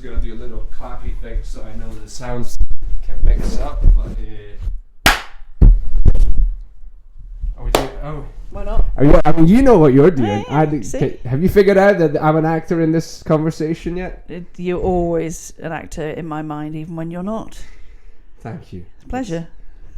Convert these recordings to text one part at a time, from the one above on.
gonna do a little clappy thing so I know the sounds can mix up, but are we doing? Oh, why not? I mean, you know what you're doing. See? Have you figured out that I'm an actor in this conversation yet? You're always an actor in my mind, even when you're not. Thank you. It's a pleasure.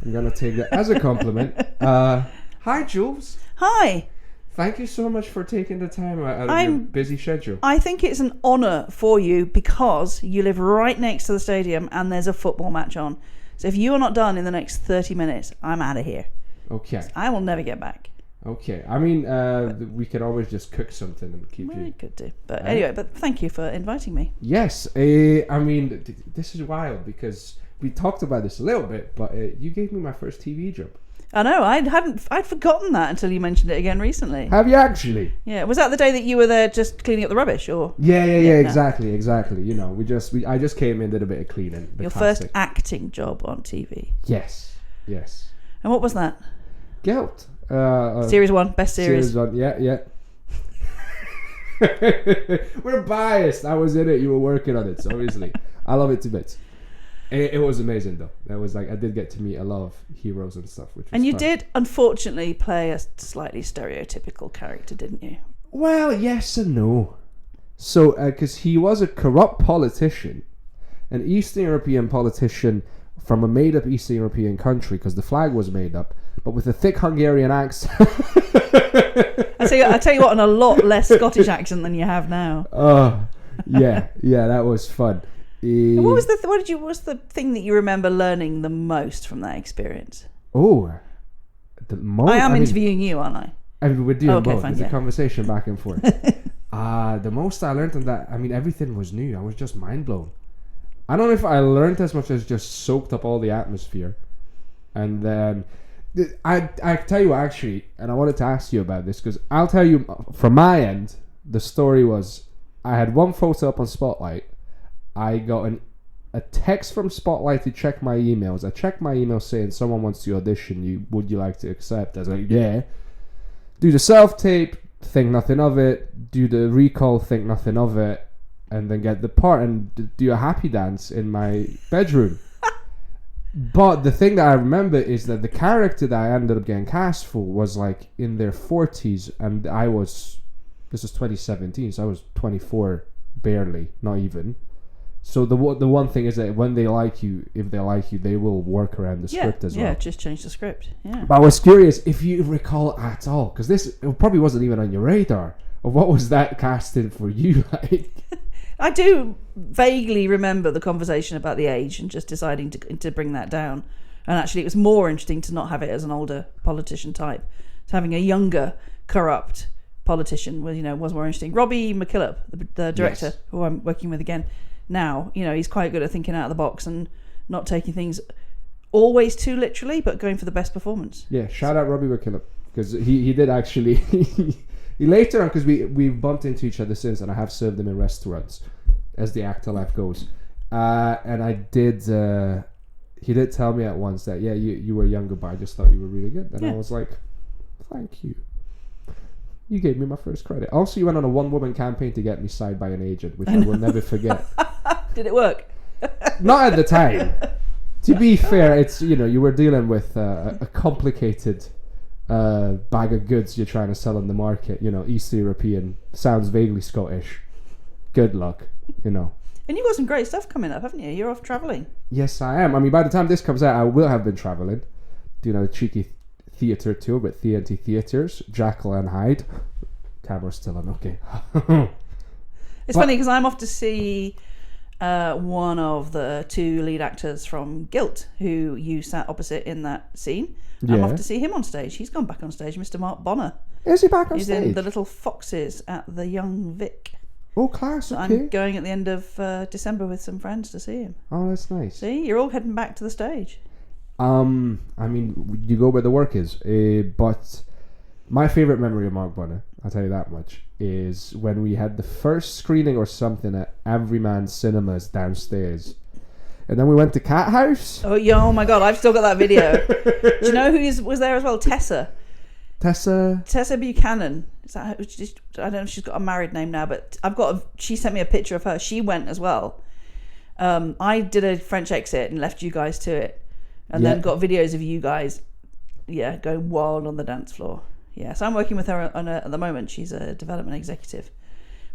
I'm gonna take that as a compliment. Hi, Jules. Hi. Thank you so much for taking the time out of your busy schedule. I think it's an honour for you because you live right next to the stadium and there's a football match on. So if you are not done in the next 30 minutes, I'm out of here. Okay. I will never get back. Okay. I mean, we could always just cook something and keep you. We could do. But anyway, but thank you for inviting me. Yes. I mean, this is wild because we talked about this a little bit, but you gave me my first TV job. I know, I'd forgotten that until you mentioned it again recently. Have you actually? Yeah, was that the day that you were there just cleaning up the rubbish, or? Yeah, exactly. You know, I just came in, did a bit of cleaning. Your first acting job on TV. Yes. And what was that? Guilt. Series 1, best series. Series 1, yeah. We're biased. I was in it. You were working on it, so obviously, I love it to bits. It was amazing though. That was I did get to meet a lot of heroes and stuff, which was and you fun. did unfortunately play a slightly stereotypical character, didn't you? Well, yes and no. So, because he was a corrupt politician, an Eastern European politician from a made-up Eastern European country, because the flag was made up, but with a thick Hungarian accent. I tell you what, and a lot less Scottish accent than you have now. Yeah, that was fun. What's the thing that you remember learning the most from that experience? I am interviewing you, aren't I? I mean, we're doing both. Fine, it's a conversation back and forth. The most I learned on that, I mean, everything was new. I was just mind blown. I don't know if I learned as much as just soaked up all the atmosphere. And then I tell you actually, and I wanted to ask you about this because I'll tell you from my end, the story was I had one photo up on Spotlight. I got a text from Spotlight to check my emails. I checked my email saying someone wants to audition you. Would you like to accept? I was like, yeah. Do the self-tape, think nothing of it. Do the recall, think nothing of it. And then get the part and do a happy dance in my bedroom. But the thing that I remember is that the character that I ended up getting cast for was like in their 40s. And this was 2017, so I was 24 barely, not even. So the one thing is that when they like you, if they like you, they will work around the script as well. Yeah, just change the script. Yeah. But I was curious if you recall at all, because it probably wasn't even on your radar. Or what was that casting for you like? I do vaguely remember the conversation about the age and just deciding to bring that down. And actually, it was more interesting to not have it as an older politician type. So having a younger, corrupt politician was more interesting. Robbie McKillop, the director, who I'm working with again now, he's quite good at thinking out of the box and not taking things always too literally, but going for the best performance. Yeah, shout out Robbie McKillop, because he did actually he later on, because we've bumped into each other since, and I have served him in restaurants as the actor life goes, and I did he did tell me at once that you were younger, but I just thought you were really good, and I was like, thank you. You gave me my first credit. Also, you went on a one-woman campaign to get me signed by an agent, which I will never forget. Did it work? Not at the time. To be fair, it's you were dealing with a complicated bag of goods you're trying to sell on the market. Eastern European, sounds vaguely Scottish. Good luck, And you've got some great stuff coming up, haven't you? You're off travelling. Yes, I am. I mean, by the time this comes out, I will have been travelling. A cheeky theatre tour with TNT Theatres, Jekyll and Hyde. Camera's still on, okay. It's funny because I'm off to see one of the two lead actors from Guilt, who you sat opposite in that scene. I'm off to see him on stage. He's gone back on stage, Mr. Mark Bonnar. Is he back on stage? He's in The Little Foxes at the Young Vic. Oh, class, okay. I'm going at the end of December with some friends to see him. Oh, that's nice. See, you're all heading back to the stage. I mean, you go where the work is. But my favourite memory of Mark Bonnar, I'll tell you that much, is when we had the first screening or something at Everyman Cinemas downstairs. And then we went to Cat House. Oh, yeah, oh my God, I've still got that video. Do you know who was there as well? Tessa Buchanan. Is that I don't know if she's got a married name now, but she sent me a picture of her. She went as well. I did a French exit and left you guys to it, and then got videos of you guys, going wild on the dance floor. Yeah, so I'm working with her at the moment. She's a development executive,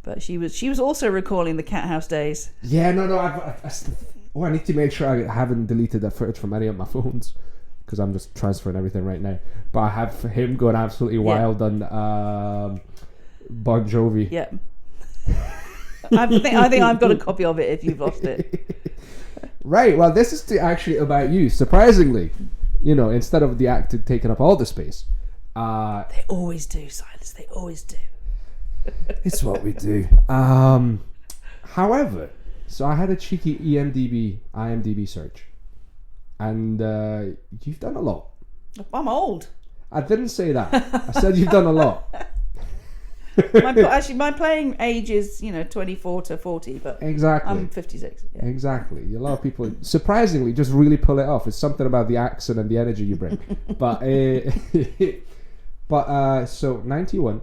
but she was also recalling the Cat House days. Yeah, no. I need to make sure I haven't deleted that footage from any of my phones, because I'm just transferring everything right now. But I have him going absolutely wild on Bon Jovi. Yeah. I think I've got a copy of it if you've lost it. Right, well, this is actually about you, surprisingly. Instead of the act taking up all the space. They always do, Silas. They always do. It's what we do. However, so I had a cheeky IMDb search. And you've done a lot. I'm old. I didn't say that. I said you've done a lot. My playing age is 24 to 40, but exactly. I'm 56. Yeah. Exactly. A lot of people surprisingly just really pull it off. It's something about the accent and the energy you bring. But so 91,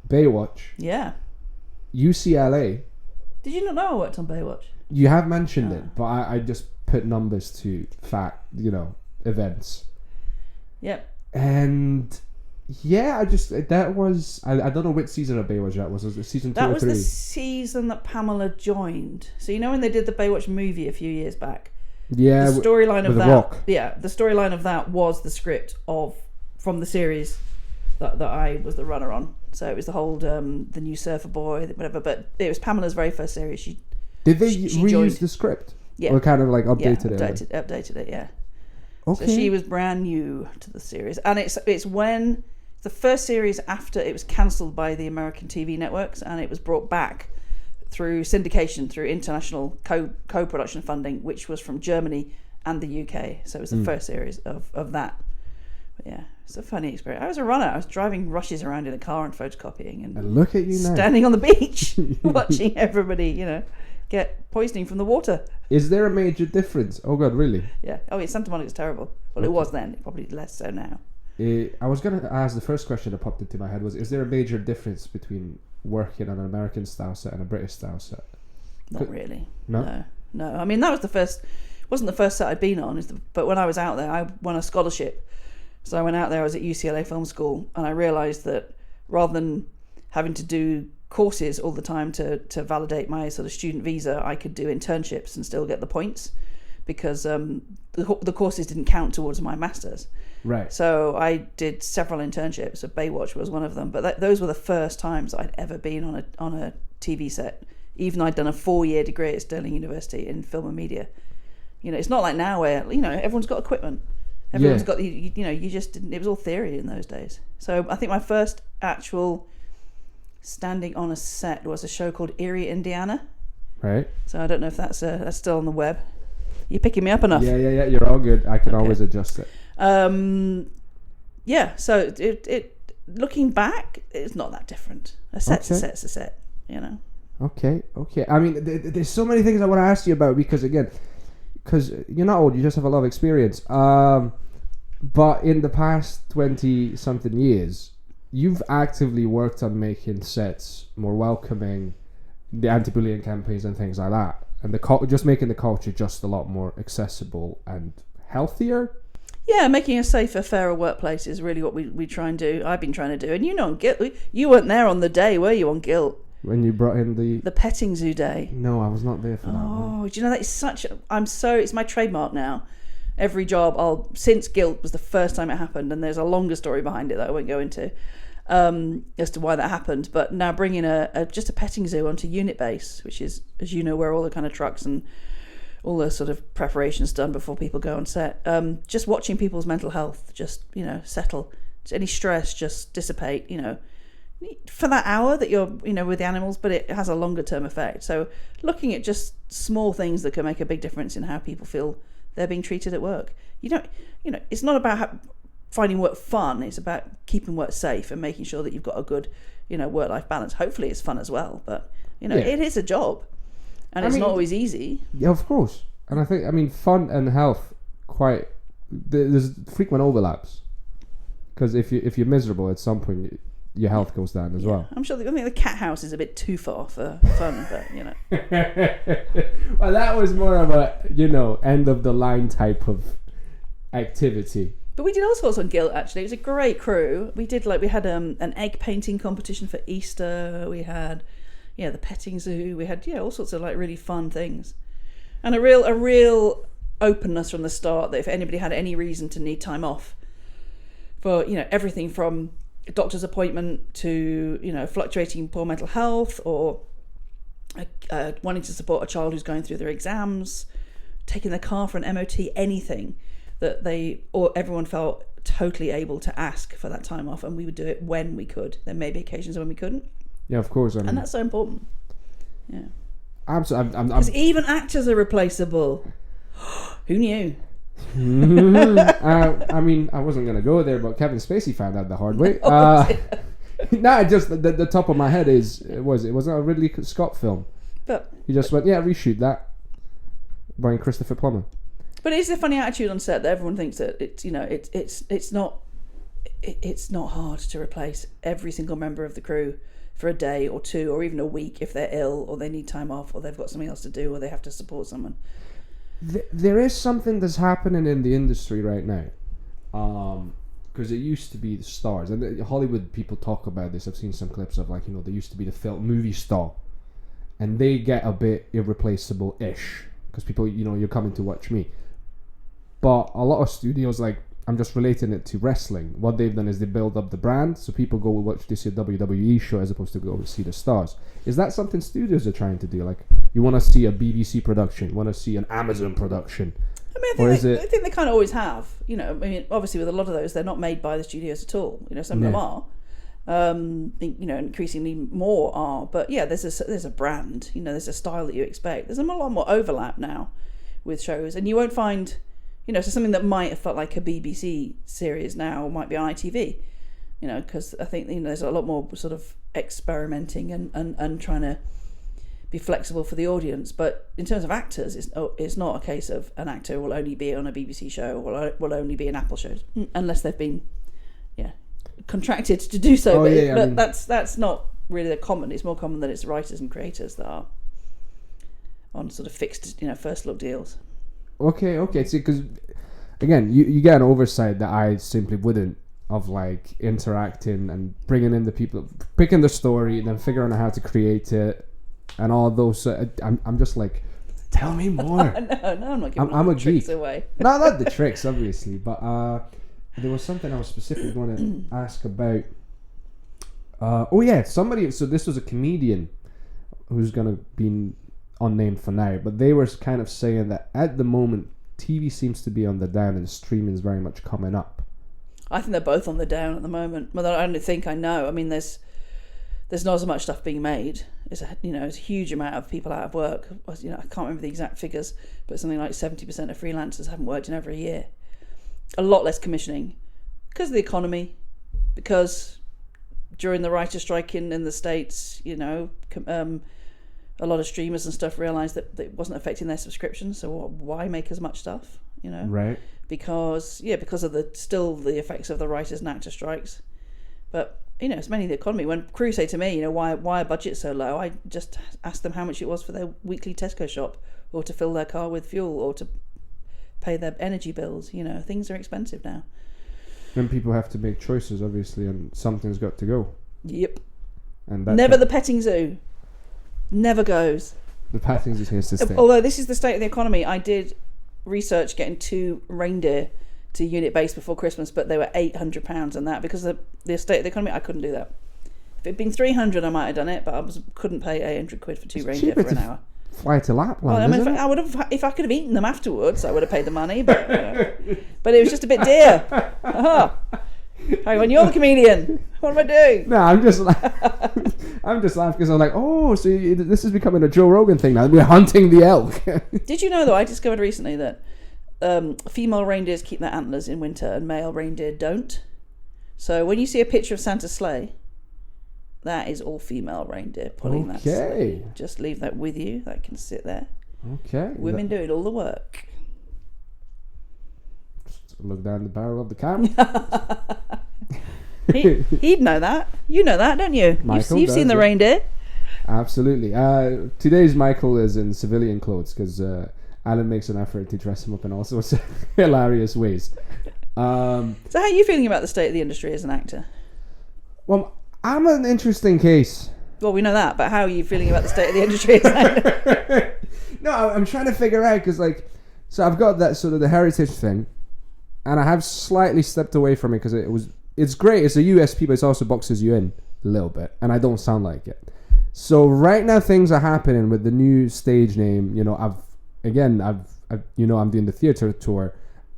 Baywatch. Yeah. UCLA. Did you not know I worked on Baywatch? You have mentioned it, but I just put numbers to fact, events. Yep. And yeah, I don't know which season of Baywatch that was. Was it season 2 or 3? That was the season that Pamela joined. So when they did the Baywatch movie a few years back? Yeah. The storyline of that. Rock. Yeah, the storyline of that was the script from the series that I was the runner on. So it was the whole the new surfer boy, whatever. But it was Pamela's very first series. Did they reuse the script? Yeah. Or kind of like updated it? Updated it, yeah. Okay. So she was brand new to the series. And it's when the first series after it was cancelled by the American TV networks, and it was brought back through syndication, through international co-production funding, which was from Germany and the UK. So it was the first series of that. But yeah, it's a funny experience. I was a runner. I was driving rushes around in a car and photocopying, and look at you now, standing on the beach watching everybody, get poisoning from the water. Is there a major difference? Oh God, really? Yeah. Oh yeah, Santa Monica's terrible. Well, it was then. Probably less so now. I was going to ask, the first question that popped into my head was, is there a major difference between working on an American style set and a British style set? Not really. No? No. I mean, that was wasn't the first set I'd been on, but when I was out there, I won a scholarship. So I went out there, I was at UCLA Film School, and I realised that rather than having to do courses all the time to validate my sort of student visa, I could do internships and still get the points, because the courses didn't count towards my master's. Right. So I did several internships. So Baywatch was one of them. But those were the first times I'd ever been on a TV set. Even I'd done a 4-year degree at Stirling University in film and media. It's not like now where everyone's got equipment. Everyone's got you just didn't. It was all theory in those days. So I think my first actual standing on a set was a show called Erie, Indiana. Right. So I don't know if that's still on the web. You picking me up enough? Yeah. You're all good. I can always adjust it. Yeah. So it looking back, it's not that different. A set's a set's a set. Okay. I mean, there's so many things I want to ask you about because you're not old. You just have a lot of experience. But in the past 20-something years, you've actively worked on making sets more welcoming, the anti-bullying campaigns and things like that, and just making the culture just a lot more accessible and healthier. Yeah, making a safer, fairer workplace is really what we try and do. I've been trying to do, and on Guilt, you weren't there on the day, were you? On Guilt, when you brought in the petting zoo day. No, I was not there for that one. Oh, do you know that is such? It's my trademark now. Every job since Guilt was the first time it happened, and there's a longer story behind it that I won't go into. As to why that happened, but now bringing just a petting zoo onto unit base, which is, as you know, where all the kind of trucks and all the sort of preparations done before people go on set. Just watching people's mental health just settle, any stress just dissipate. For that hour that you're with the animals, but it has a longer term effect. So looking at just small things that can make a big difference in how people feel they're being treated at work. It's not about finding work fun. It's about keeping work safe and making sure that you've got a good, work-life balance. Hopefully it's fun as well, but it is a job, and it's not always easy. Yeah, of course. And I think, fun and health there's frequent overlaps, because if you're miserable at some point, your health goes down as well. I'm sure. I think the cat house is a bit too far for fun, but you know. Well, that was more of a end of the line type of activity. But we did all sorts on Guilt. Actually, it was a great crew. We had an egg painting competition for Easter. We had the petting zoo. We had all sorts of like really fun things, and a real openness from the start that if anybody had any reason to need time off for everything from a doctor's appointment to fluctuating poor mental health or wanting to support a child who's going through their exams, taking their car for an MOT, anything that everyone felt totally able to ask for that time off, and we would do it when we could. There may be occasions when we couldn't. Yeah, of course. And that's so important. Yeah. Absolutely. Because even actors are replaceable. Who knew? I mean, I wasn't going to go there, but Kevin Spacey found out the hard way. Just the top of my head is, it wasn't a Ridley Scott film. But he just went, reshoot that. By Christopher Plummer. But it's a funny attitude on set that everyone thinks that it's not hard to replace every single member of the crew for a day or two or even a week if they're ill or they need time off or they've got something else to do or they have to support someone. There is something that's happening in the industry right now, because it used to be the stars, and Hollywood people talk about this. I've seen some clips of they used to be the film movie star, and they get a bit irreplaceable-ish because people, you're coming to watch me. But a lot of studios, I'm just relating it to wrestling. What they've done is they build up the brand, so people go watch this WWE show as opposed to go see the stars. Is that something studios are trying to do? You want to see a BBC production, you want to see an Amazon production? I think they kind of always have. Obviously with a lot of those, they're not made by the studios at all. Some of them are. Increasingly more are. But yeah, there's a brand. There's a style that you expect. There's a lot more overlap now with shows, and you won't find. So something that might have felt like a BBC series now might be on ITV, because I think there's a lot more sort of experimenting and trying to be flexible for the audience. But in terms of actors, it's not a case of an actor will only be on a BBC show or will only be in Apple shows unless they've been contracted to do so. That's not really common. It's more common that it's writers and creators that are on sort of fixed first look deals. Okay. See, because again, you get an oversight that I simply wouldn't, of interacting and bringing in the people, picking the story, and then figuring out how to create it, and all those. I'm just tell me more. No, I'm not giving I'm a tricks geek. Away. No, not the tricks, obviously, but there was something I was specifically going to ask about. Somebody. So this was a comedian who's gonna be unnamed for now, but they were kind of saying that at the moment TV seems to be on the down and streaming is very much coming up. I think they're both on the down at the moment. Well, I don't think I know. I mean, there's not as much stuff being made. It's a huge amount of people out of work. I can't remember the exact figures, but something like 70% of freelancers haven't worked in over a year. A lot less commissioning because of the economy, because during the writer's strike in the States, a lot of streamers and stuff realised that it wasn't affecting their subscriptions, so why make as much stuff? Right. Because of the effects of the writers and actor strikes. But it's mainly the economy. When crew say to me, why are budgets so low, I just ask them how much it was for their weekly Tesco shop, or to fill their car with fuel, or to pay their energy bills. Things are expensive now. And people have to make choices, obviously, and something's got to go. Yep. And never the petting zoo. Never goes. The petting zoo is to stay. Although this is the state of the economy, I did research getting 2 reindeer to unit base before Christmas, but they were £800 and that because of the state of the economy. I couldn't do that. If it'd been 300, I might have done it, but I couldn't pay £800 for 2 reindeer for an hour. Fly to Lapland. I would have, if I could have eaten them afterwards, I would have paid the money, but but it was just a bit dear. Hang on, you're the comedian. What am I doing? No, I'm just laughing because I'm like, oh, so this is becoming a Joe Rogan thing now. We're hunting the elk. Did you know, though, I discovered recently that female reindeers keep their antlers in winter and male reindeer don't. So when you see a picture of Santa's sleigh, that is all female reindeer pulling that sleigh. Just leave that with you. That can sit there. Okay. Women doing all the work. Look down the barrel of the camera. He'd know that. You know that, don't you? Michael You've seen the reindeer. Absolutely. Today's Michael is in civilian clothes because Alan makes an effort to dress him up in all sorts of hilarious ways. So how are you feeling about the state of the industry as an actor? Well, I'm an interesting case. Well, we know that, but how are you feeling about the state of the industry as an actor? No, I'm trying to figure out because, like, so I've got that sort of the heritage thing, and I have slightly stepped away from it because it's great. It's a USP, but it also boxes you in a little bit, and I don't sound like it. So right now things are happening with the new stage name. You know, I'm doing the theatre tour,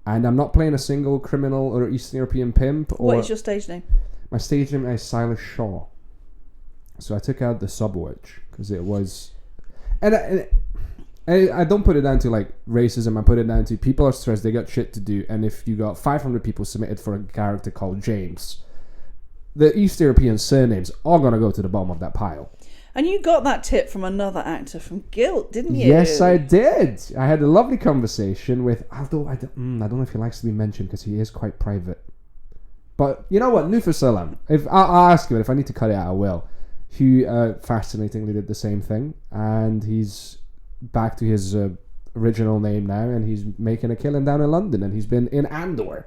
and I'm not playing a single criminal or Eastern European pimp. What is your stage name? My stage name is Silas Shaw. So I took out the subwitch because it was, and I don't put it down to like racism. I put it down to people are stressed. They got shit to do, and if you got 500 people submitted for a character called James, the East European surnames are gonna go to the bottom of that pile. And you got that tip from another actor from Guilt, didn't you? Yes, I did. I had a lovely conversation with, although I don't know if he likes to be mentioned because he is quite private. But you know what, Nufa Salam. If I'll ask him, if I need to cut it out, I will. He fascinatingly did the same thing, and he's back to his original name now, and he's making a killing down in London, and he's been in Andor,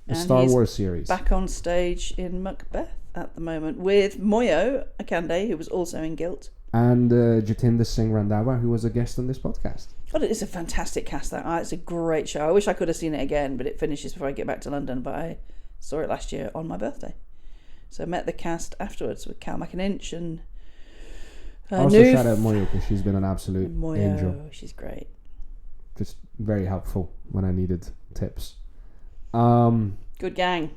the Star Wars series. Back on stage in Macbeth at the moment with Moyo Akande, who was also in Guilt, and Jatinder Singh Randhawa, who was a guest on this podcast. But it's a fantastic cast. It's a great show. I wish I could have seen it again, but it finishes before I get back to London. But I saw it last year on my birthday, so I met the cast afterwards with Cal McInch and also shout out Moyo because she's been an absolute angel. She's great. Just very helpful when I needed tips. Good gang.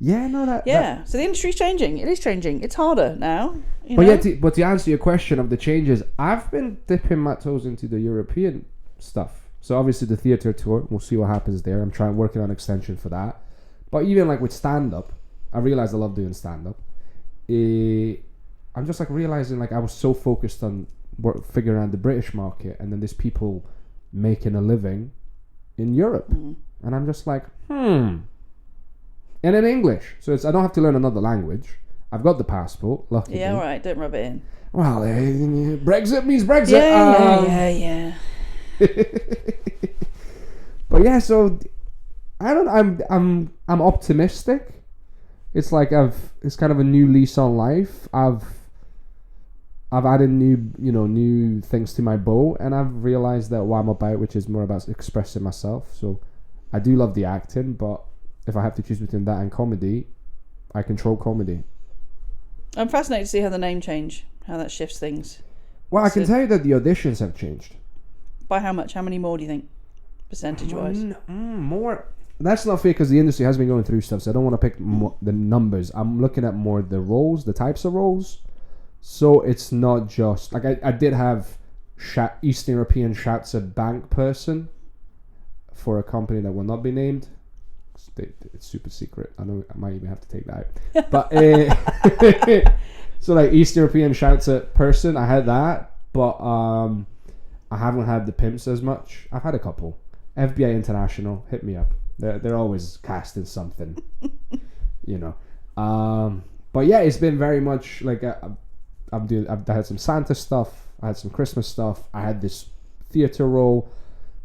Yeah, no, that. Yeah, so the industry's changing. It is changing. It's harder now. But to answer your question of the changes, I've been dipping my toes into the European stuff. So obviously the theatre tour, we'll see what happens there. I'm working on extension for that. But even like with stand-up, I realized I love doing stand-up. I'm just like realizing like I was so focused on figuring out the British market, and then there's people making a living in Europe, and I'm just like, and in English, so I don't have to learn another language. I've got the passport, luckily. Yeah, all right, don't rub it in. Well, Brexit means Brexit. Yeah. But yeah, so I'm optimistic. It's like it's kind of a new lease on life. I've added new things to my bow, and I've realized that what I'm about, which is more about expressing myself. So I do love the acting, but if I have to choose between that and comedy, I control comedy. I'm fascinated to see how the name change, how that shifts things. Well, I can tell you that the auditions have changed. By how much? How many more do you think, percentage-wise? More. That's not fair because the industry has been going through stuff, so I don't want to pick the numbers. I'm looking at more the roles, the types of roles. So it's not just like I did have Eastern European shouts a bank person for a company that will not be named. It's super secret. I know I might even have to take that out. But so like East European shouts at person, I had that, but I haven't had the pimps as much. I've had a couple. FBI International, hit me up. They're always casting something, you know. But yeah, it's been very much like I've had some Santa stuff. I had some Christmas stuff. I had this theatre role,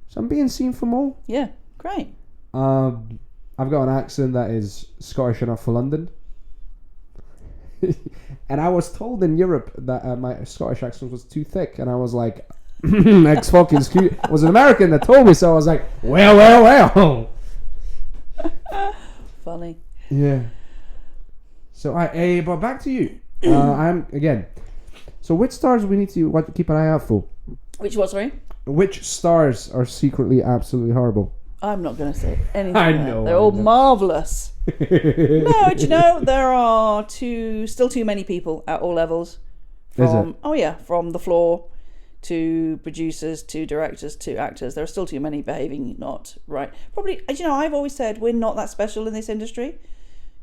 so I'm being seen for more. Yeah, great. I've got an accent that is Scottish enough for London. And I was told in Europe that my Scottish accent was too thick, and I was like, X fucking cute. It was an American that told me, so I was like, well. Funny. Yeah. So but back to you. So which stars we need to keep an eye out for? Which what, sorry? Which stars are secretly absolutely horrible? I'm not going to say anything. I know. They're all marvellous. No, do you know, there are still too many people at all levels. From the floor to producers to directors to actors. There are still too many behaving not right. Probably, I've always said we're not that special in this industry.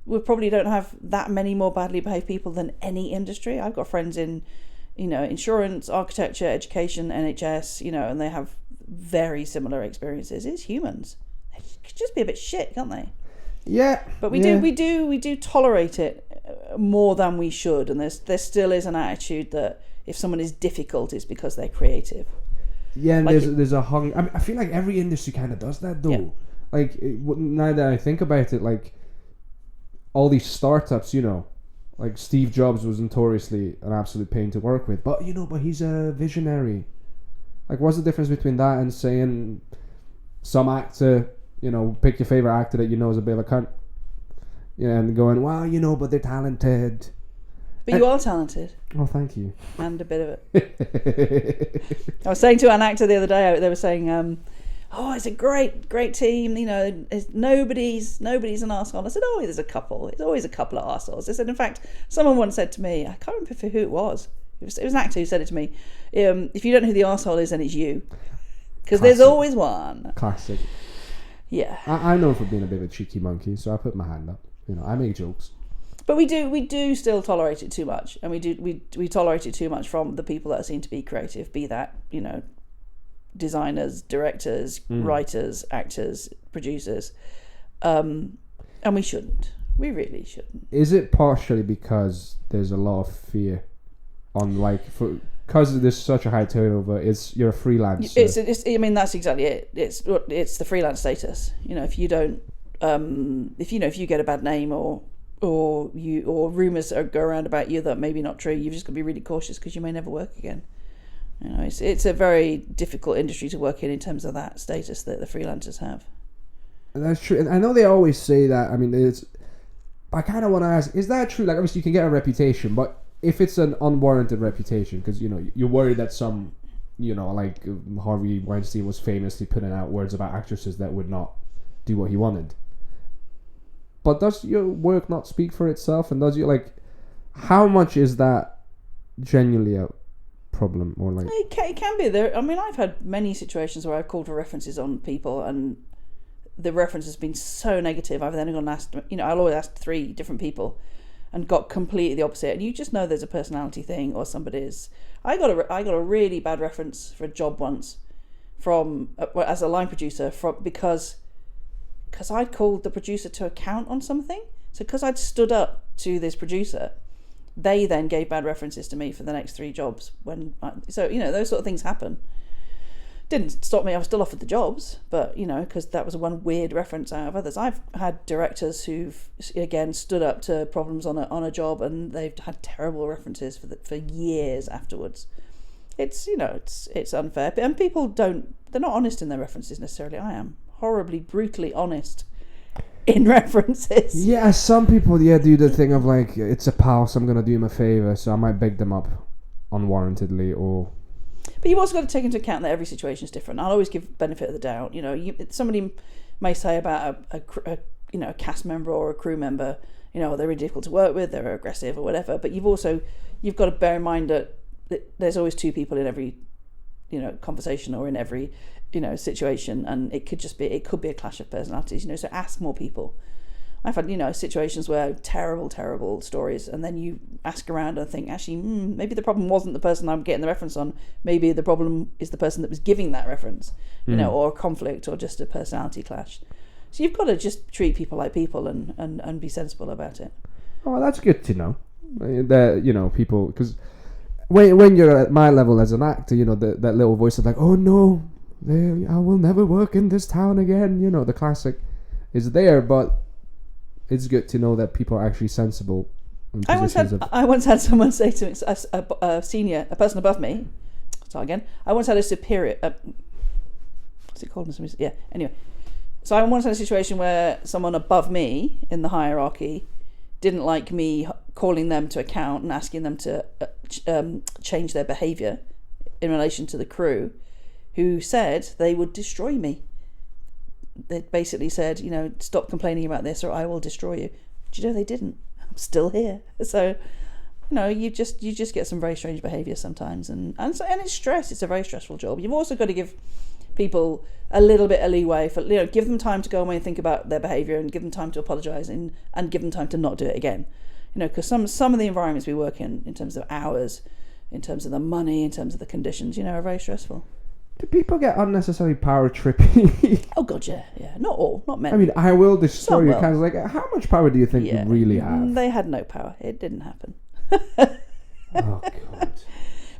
We probably don't have that many more badly behaved people than any industry. I've got friends in, insurance, architecture, education, NHS, and they have very similar experiences. It's humans. They could just be a bit shit, can't they? Yeah. But we do tolerate it more than we should, and there still is an attitude that if someone is difficult, it's because they're creative. Yeah, and Like there's a hung. I feel like every industry kind of does that though. Yeah. Like now that I think about it, like all these startups, like Steve Jobs was notoriously an absolute pain to work with, but but he's a visionary. Like, what's the difference between that and saying some actor, pick your favorite actor that is a bit of a cunt, and going, well, but they're talented. But you are talented. Oh, thank you. And a bit of it. I was saying to an actor the other day, they were saying, it's a great team. Nobody's an arsehole. I said, there's a couple. It's always a couple of arseholes. I said, in fact, someone once said to me, I can't remember who it was. It was an actor who said it to me. If you don't know who the arsehole is, then it's you. Because there's always one. Classic. Yeah. I'm known for being a bit of a cheeky monkey, so I put my hand up. I make jokes. But we do still tolerate it too much, and we tolerate it too much from the people that are seen to be creative, be that designers, directors, writers, actors, producers, and we shouldn't. We really shouldn't. Is it partially because there's a lot of fear on because there's such a high turnover? You're a freelancer. That's exactly it. It's the freelance status. If you don't, if you get a bad name or rumours go around about you that maybe not true, you've just got to be really cautious because you may never work again. It's a very difficult industry to work in terms of that status that the freelancers have. That's true. And I know they always say that. I kind of want to ask, is that true? Like, obviously you can get a reputation, but if it's an unwarranted reputation, because you're worried that some, like Harvey Weinstein was famously putting out words about actresses that would not do what he wanted. But does your work not speak for itself? And how much is that genuinely a problem? Or it can be there. I've had many situations where I've called for references on people, and the reference has been so negative. I've then gone and asked, I'll always ask 3 different people, and got completely the opposite. And you just know there's a personality thing, or somebody's. I got a really bad reference for a job once from as a line producer because I'd called the producer to account on something. So because I'd stood up to this producer, they then gave bad references to me for the next 3 jobs. Those sort of things happen. Didn't stop me. I was still offered the jobs, but because that was one weird reference out of others. I've had directors who've again stood up to problems on a job, and they've had terrible references for years afterwards. It's it's unfair, and people they're not honest in their references necessarily. I am horribly, brutally honest in references. Yeah, some people do the thing of it's a pal, so I'm gonna do him a favour, so I might beg them up unwarrantedly. But you've also got to take into account that every situation is different. I'll always give benefit of the doubt. Somebody may say about a cast member or a crew member, they're really difficult to work with, they're aggressive or whatever. But you've got to bear in mind that there's always 2 people in every conversation or in every situation, and it could be a clash of personalities. So ask more people. I've had situations where terrible stories, and then you ask around and think, actually maybe the problem wasn't the person I'm getting the reference on, maybe the problem is the person that was giving that reference, or a conflict, or just a personality clash. So you've got to just treat people like people and be sensible about it. Oh, that's good to know that people, because when you're at my level as an actor, that little voice of oh no, I will never work in this town again, the classic is there, but it's good to know that people are actually sensible. I once had someone say to me, a person above me. Start again. I once had a superior. What's it called? Yeah. Anyway, so I once had a situation where someone above me in the hierarchy didn't like me calling them to account and asking them to change their behaviour in relation to the crew, who said they would destroy me. They basically said, stop complaining about this or I will destroy you. Do you know they didn't? I'm still here. So, you just get some very strange behaviour sometimes, and it's stress. It's a very stressful job. You've also got to give people a little bit of leeway for give them time to go away and think about their behaviour, and give them time to apologise, and give them time to not do it again. Because some of the environments we work in terms of hours, in terms of the money, in terms of the conditions, are very stressful. Do people get unnecessary power trippy? Oh god, yeah. Not all, not many. I mean, I will destroy Some you. will. Kind of like, how much power do you think you really have? They had no power. It didn't happen. Oh god.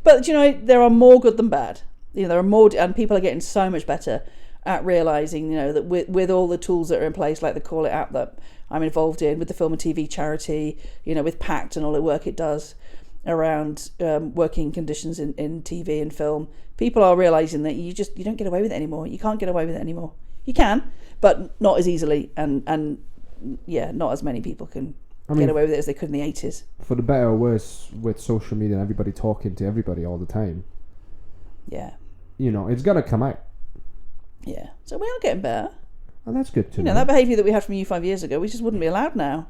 But there are more good than bad. There are more, and people are getting so much better at realising, that with all the tools that are in place, like the Call It app that I'm involved in, with the film and TV charity, with PACT and all the work it does around working conditions in TV and film, people are realising that you don't get away with it anymore. You can't get away with it anymore. You can, but not as easily, and not as many people can get away with it as they could in the 80s. For the better or worse, with social media and everybody talking to everybody all the time. Yeah. It's gonna come out. Yeah. So we are getting better. Oh, that's good to know. That behaviour that we had from you 5 years ago, we just wouldn't be allowed now.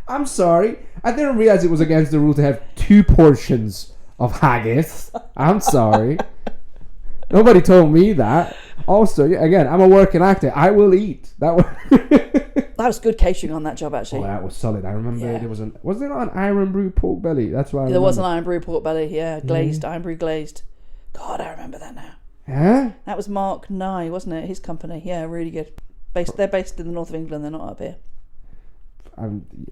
I'm sorry. I didn't realise it was against the rule to have 2 portions of haggis. I'm sorry. Nobody told me that. Also, again, I'm a working actor. I will eat. That was good catering on that job, actually. Oh, that was solid. I remember there was there not an iron brew pork belly? That's why there was an iron brew pork belly, glazed, iron brew glazed. God, I remember that now. Yeah? That was Mark Nye, wasn't it? His company. Yeah, really good. They're based in the north of England. They're not up here.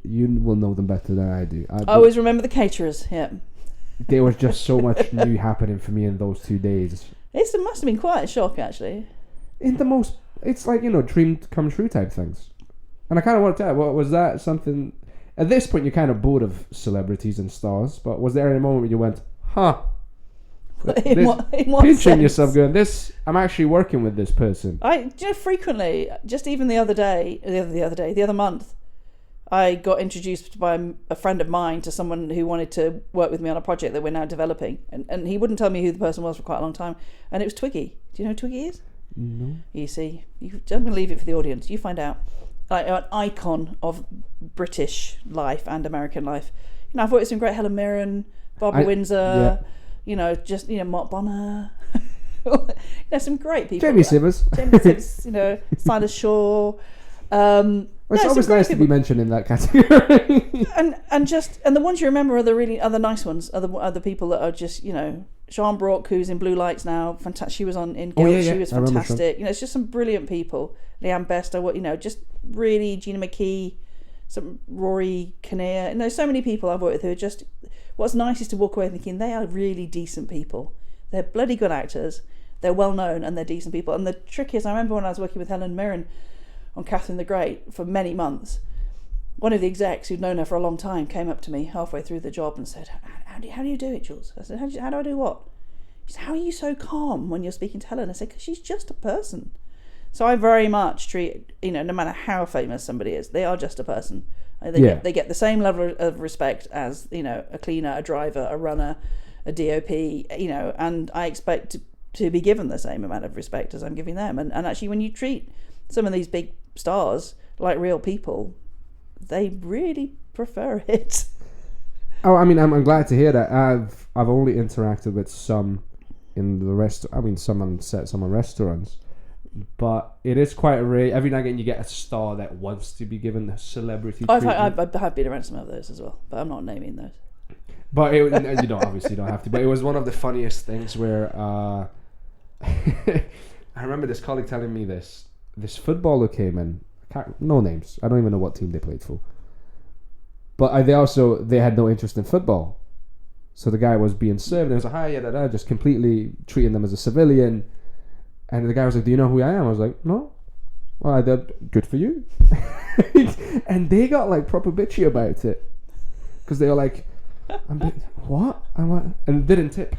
You will know them better than I do. I always remember the caterers. Yeah. There was just so much new happening for me in those 2 days. It must have been quite a shock, actually. It's like, dream come true type things. And I kind of want to tell you, was that something... At this point, you're kind of bored of celebrities and stars, but was there any moment when you went, huh? In what pinching sense? yourself going, I'm actually working with this person. Frequently, just even the other month, I got introduced by a friend of mine to someone who wanted to work with me on a project that we're now developing. And he wouldn't tell me who the person was for quite a long time. And it was Twiggy. Do you know who Twiggy is? No. You see. I'm going to leave it for the audience. You find out. Like an icon of British life and American life. I've worked with some great Helen Mirren, Barbara Windsor, Mark Bonnar. Some great people. Jamie Simmons. Silas Shaw. It's always nice to be mentioned in that category. and the ones you remember are the nice ones. Are the people that are just Sian Brock, who's in Blue Lights now, fantastic. She was in Guild. She was fantastic. It's just some brilliant people. Leanne Best, just really Gina McKee, some Rory Kinnear. So many people I've worked with who are just. What's nice is to walk away thinking they are really decent people. They're bloody good actors. They're well known and they're decent people. And the trick is, I remember when I was working with Helen Mirren on Catherine the Great for many months, one of the execs who'd known her for a long time came up to me halfway through the job and said, how do you do it, Jules? I said, how do I do what? She said, how are you so calm when you're speaking to Helen? I said, because she's just a person. So I very much treat, no matter how famous somebody is, they are just a person. They get the same level of respect as, a cleaner, a driver, a runner, a DOP, and I expect to be given the same amount of respect as I'm giving them. And actually, when you treat some of these big stars like real people, they really prefer it. Oh, I mean, I'm glad to hear that. I've only interacted with some in the rest. I mean, some on set, some on restaurants. But it is quite rare. Every now and again, you get a star that wants to be given a celebrity treatment. I have been around some of those as well, but I'm not naming those. But obviously don't have to. But it was one of the funniest things where I remember this colleague telling me this footballer came in. No names. I don't even know what team they played for. But they had no interest in football. So the guy was being served and it was like, hi, just completely treating them as a civilian. And the guy was like, do you know who I am? I was like, no. Well, they're good for you. And they got like proper bitchy about it. Because they were like, what? And didn't tip.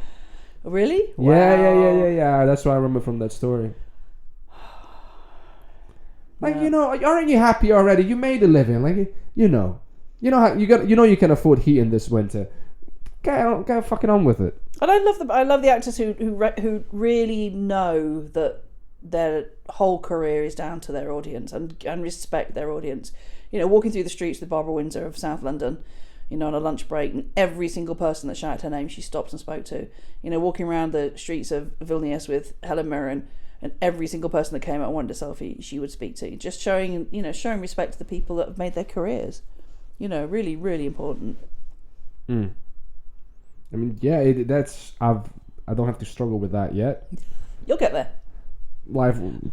Really? Wow. Yeah. That's what I remember from that story. Like, aren't you happy already? You made a living. Like, how you can afford heat in this winter. Get fucking on with it. And I love the actors who really know that their whole career is down to their audience and respect their audience. Walking through the streets with Barbara Windsor of South London, on a lunch break, and every single person that shouted her name, she stopped and spoke to. Walking around the streets of Vilnius with Helen Mirren, and every single person that came out and wanted a selfie, she would speak to. Just showing respect to the people that have made their careers. Really, really important. I mean, yeah, I don't have to struggle with that yet. You'll get there.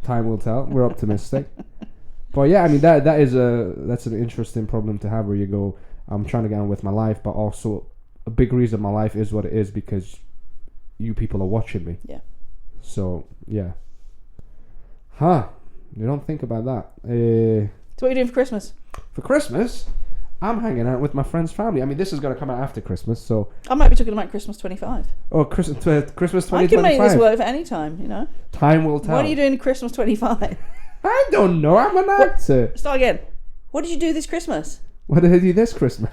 Time will tell. We're optimistic. But yeah, I mean that's an interesting problem to have, where you go, I'm trying to get on with my life, but also a big reason my life is what it is because you people are watching me. Yeah. So yeah. You don't think about that. So what are you doing for Christmas? For Christmas, I'm hanging out with my friend's family. I mean, this is going to come out after Christmas, so... I might be talking about Christmas 25. Oh, Christmas 2025. I can make this work for any time, you know. Time will tell. What are you doing Christmas 25? I don't know. I'm an actor. Start again. What did you do this Christmas? What did I do this Christmas?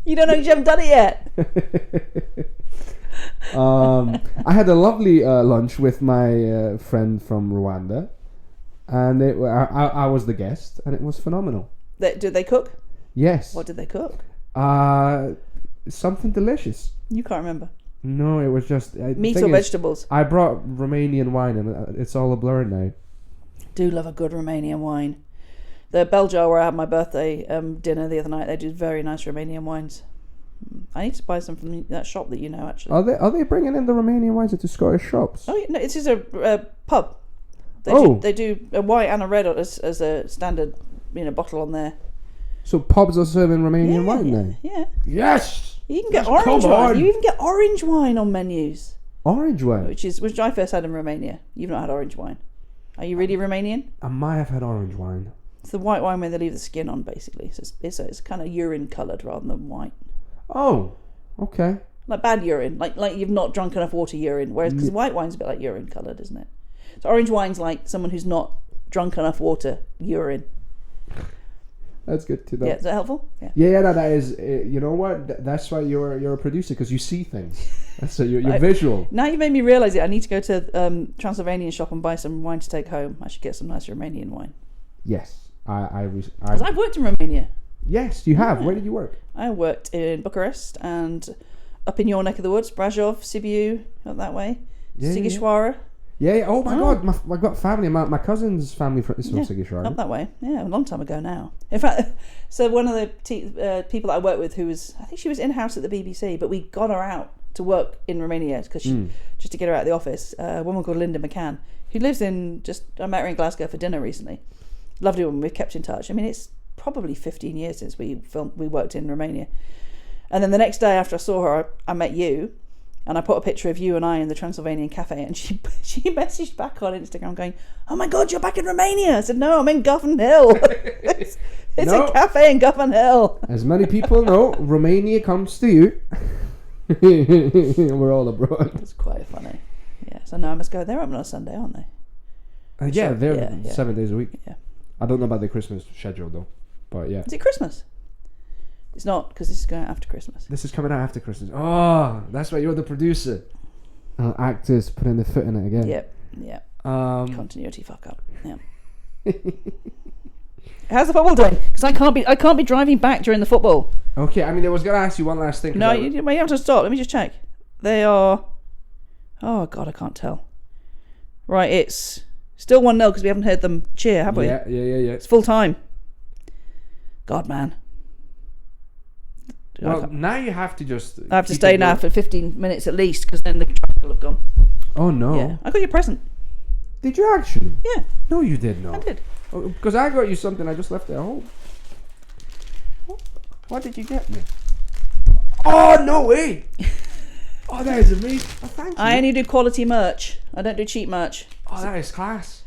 You don't know, you haven't done it yet. I had a lovely lunch with my friend from Rwanda, and I was the guest, and it was phenomenal. Did they cook? Yes. What did they cook? Something delicious. You can't remember. No, it was just... Meat or vegetables? I brought Romanian wine, and it's all a blur now. Do love a good Romanian wine. The Belgium where I had my birthday dinner the other night, they do very nice Romanian wines. I need to buy some from that shop that you know, actually. Are they bringing in the Romanian wines into Scottish shops? Oh, yeah, no, it's just a pub. They do a white and a red as a standard, bottle on there. So pubs are serving Romanian wine now? Yeah. Yes! You can get orange wine. You even get orange wine on menus. Orange wine? Which I first had in Romania. You've not had orange wine. Are you really Romanian? I might have had orange wine. It's the white wine where they leave the skin on, basically. So it's kind of urine coloured rather than white. Oh, okay. Like bad urine, like you've not drunk enough water urine. Whereas because white wine's a bit like urine coloured, isn't it? So orange wine's like someone who's not drunk enough water urine. That's good to know. Yeah, is that helpful? Yeah. That is. You know what? That's why you're a producer, because you see things. So you're visual. Now you made me realise it. I need to go to Transylvanian shop and buy some wine to take home. I should get some nice Romanian wine. Yes, Because I've worked in Romania. Yes, you have. Where did you work? I worked in Bucharest and up in your neck of the woods, Brajov, Sibiu, up that way, Sighișoara. Yeah. Oh my God, I got family. My cousin's family is from Sighișoara. Up that way. Yeah, a long time ago now. In fact, so one of the people that I worked with, I think she was in-house at the BBC, but we got her out to work in Romania because just to get her out of the office. A woman called Linda McCann, who lives I met her in Glasgow for dinner recently. Lovely woman. We've kept in touch. I mean, it's probably 15 years since we worked in Romania. And then the next day after I saw her, I met you, and I put a picture of you and I in the Transylvanian cafe, and she messaged back on Instagram going, "Oh my God, you're back in Romania." I said, "No, I'm in Govan Hill." it's a cafe in Govan Hill. As many people know, Romania comes to you. We're all abroad. It's quite funny. Yeah, so now I must go. They're open on a Sunday, aren't they? They're 7 days a week. Yeah. I don't know about the Christmas schedule though, but yeah. Is it Christmas? It's not, because this is going out after Christmas. This is coming out after Christmas. Oh, that's why you're the producer. Actors putting their foot in it again. Yep. Continuity fuck up. Yeah. How's the football doing? Because I can't be driving back during the football. Okay, I mean, I was going to ask you one last thing. No, you have to stop. Let me just check. They are... Oh, God, I can't tell. Right, it's still 1-0 because we haven't heard them cheer, have we? Yeah. It's full time. God, man. Well, now you have to just... I have to stay now for 15 minutes at least, because then the traffic will have gone. Oh, no. Yeah. I got you a present. Did you actually? Yeah. No, you did not. I did. Because I got you something I just left at home. What did you get me? Oh, no way! Oh, that is amazing. Oh, thank you. I only do quality merch. I don't do cheap merch. Oh, that is class.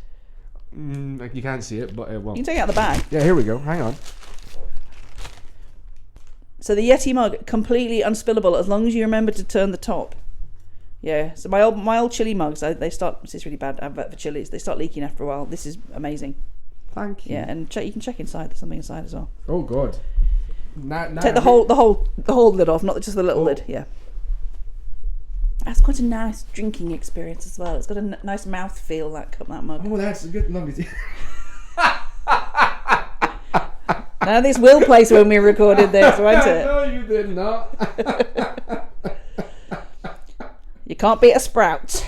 You can't see it, but well. You can take it out the bag. Yeah, here we go. Hang on. So the Yeti mug, completely unspillable as long as you remember to turn the top. Yeah. So my old chili mugs, they start. This is really bad advert for chilies. They start leaking after a while. This is amazing. Thank you. Yeah, and you can check inside. There's something inside as well. Oh God. Take the whole lid off, not just the little lid. Yeah. That's quite a nice drinking experience as well. It's got a nice mouth feel, that mug. Oh, that's a good mug. Now this will place when we recorded this, won't it? No, you did not. You can't beat a sprout.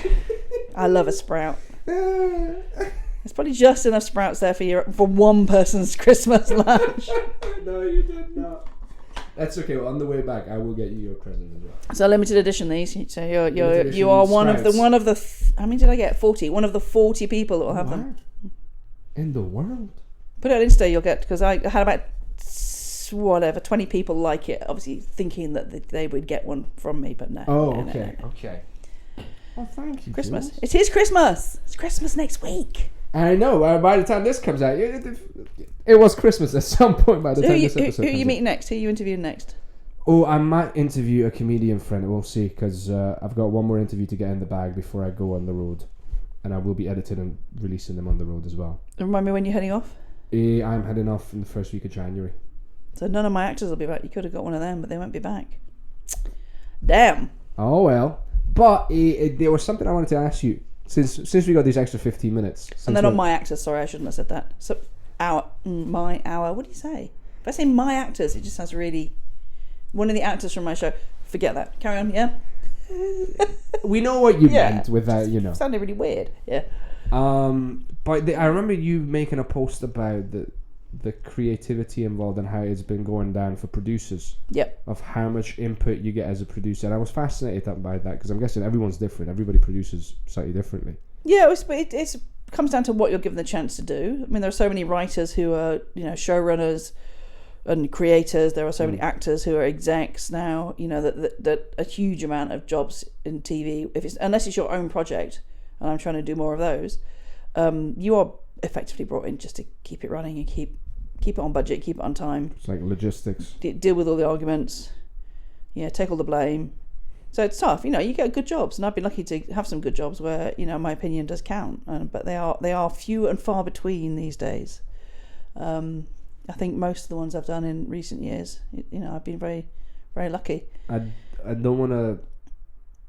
I love a sprout. There's probably just enough sprouts there for one person's Christmas lunch. No, you did not. That's okay. Well, on the way back, I will get you your present as well. So limited edition these. So you are one of the how many did I get? 40. One of the 40 people that will have them in the world. Put it on Insta. You'll get, because I had about 20 people like it. Obviously thinking that they would get one from me, but no. Oh, no, okay, no. okay. Well, thank you. Christmas. Jules. It is Christmas. It's Christmas next week. I know. By the time this comes out, it was Christmas at some point. By the time this episode who are you meeting next? Who are you interviewing next? Oh, I might interview a comedian friend. We'll see, because I've got one more interview to get in the bag before I go on the road, and I will be editing and releasing them on the road as well. Remind me when you're heading off. I'm heading off in the first week of January. So none of my actors will be back. You could have got one of them, but they won't be back. Damn. Oh well. But there was something I wanted to ask you since we got these extra 15 minutes. And they're not my actors. Sorry, I shouldn't have said that. So my hour. What do you say? If I say my actors, it just sounds really. One of the actors from my show. Forget that. Carry on. Yeah. We know what you meant with that. You know. Sounded really weird. Yeah. But I remember you making a post about the creativity involved and how it's been going down for producers. Yep. Of how much input you get as a producer, and I was fascinated by that, because I'm guessing everyone's different. Everybody produces slightly differently. Yeah, it comes down to what you're given the chance to do. I mean, there are so many writers who are showrunners and creators. There are so many actors who are execs now. That a huge amount of jobs in TV. Unless it's your own project, and I'm trying to do more of those, you are effectively brought in just to keep it running and keep it on budget, keep it on time. It's like logistics. Deal with all the arguments. Yeah, take all the blame. So it's tough. You get good jobs, and I've been lucky to have some good jobs where my opinion does count. But they are few and far between these days. I think most of the ones I've done in recent years, I've been very, very lucky. I don't want to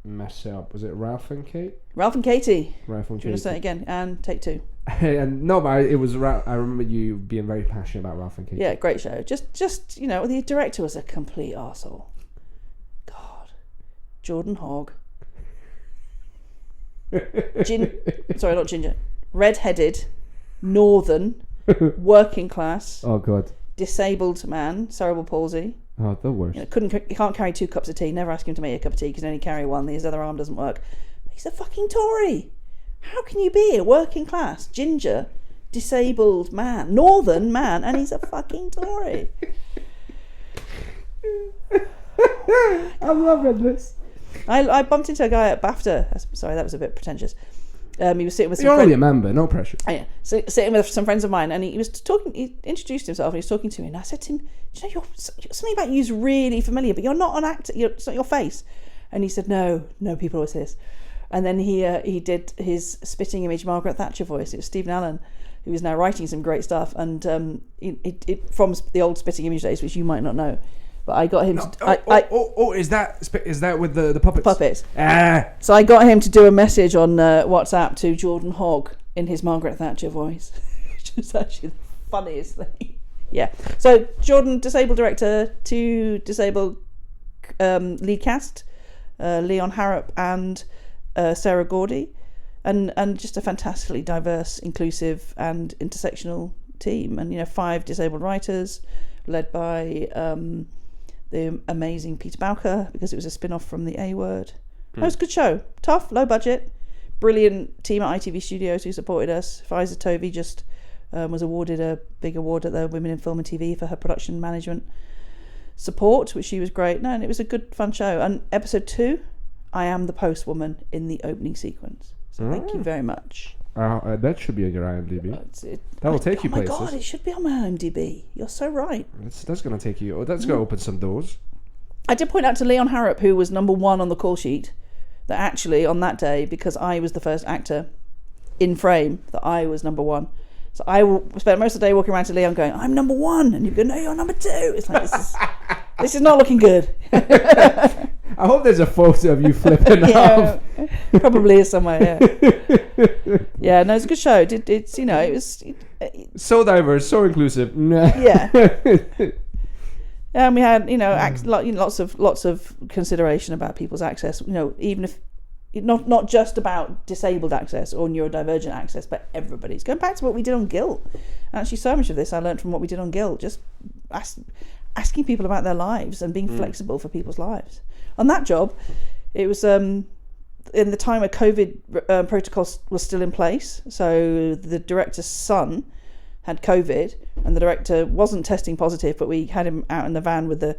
mess it up. Was it Ralph and Kate? Ralph and Katie. Ralph and Katie. Do you want to say it again? And take two. And no, but it was. I remember you being very passionate about Ralph and Katie. Yeah, great show. Just the director was a complete arsehole. God, Jordan Hogg. Sorry, not ginger. Red-headed, northern, working class. Oh God. Disabled man, cerebral palsy. Oh, the worst. He can't carry 2 cups of tea. Never ask him to make a cup of tea because he can only carry one. His other arm doesn't work. He's a fucking Tory. How can you be a working class, ginger, disabled man, northern man, and he's a fucking Tory? I'm loving this. I bumped into a guy at BAFTA. Sorry, that was a bit pretentious. He was sitting with some You're only a member, no pressure. Oh, yeah. So, sitting with some friends of mine, and he was talking. He introduced himself, and he was talking to me, and I said to him, "Do you know, something about you is really familiar, but you're not an actor. It's not your face." And he said, "No, people always say this." And then he did his spitting image Margaret Thatcher voice. It was Stephen Allen, who is now writing some great stuff, and it from the old spitting image days, which you might not know. But I got him. Is that with the puppets? Puppets. So I got him to do a message on WhatsApp to Jordan Hogg in his Margaret Thatcher voice, which is actually the funniest thing. Yeah. So Jordan, disabled director, 2 disabled lead cast, Leon Harrop and Sarah Gordy, and just a fantastically diverse, inclusive, and intersectional team, and 5 disabled writers, led by the amazing Peter Bowker, because it was a spin-off from the A Word. It was a good show. Tough, low budget, brilliant team at ITV Studios who supported us. Faiza Tovey just was awarded a big award at the Women in Film and TV for her production management support, which she was great. No, and it was a good, fun show. And episode 2, I am the postwoman in the opening sequence. So thank you very much. That should be on your IMDb. That will take you places. Oh my God, it should be on my IMDb. You're so right. That's going to take you. That's going to open some doors. I did point out to Leon Harrop, who was number 1 on the call sheet, that actually on that day, because I was the first actor in frame, that I was number 1. So I spent most of the day walking around to Leon going, "I'm number 1," and you go, "No, you're number 2." It's like this is not looking good. I hope there's a photo of you flipping off. Probably is somewhere. Yeah, no, it's a good show. It was so diverse, so inclusive. Yeah. And we had lots of consideration about people's access. Even if not just about disabled access or neurodivergent access, but everybody's going back to what we did on Guilt. And actually, so much of this I learned from what we did on Guilt. Just asking people about their lives and being flexible for people's lives. On that job, it was in the time where COVID protocols was still in place. So the director's son had COVID, and the director wasn't testing positive, but we had him out in the van with the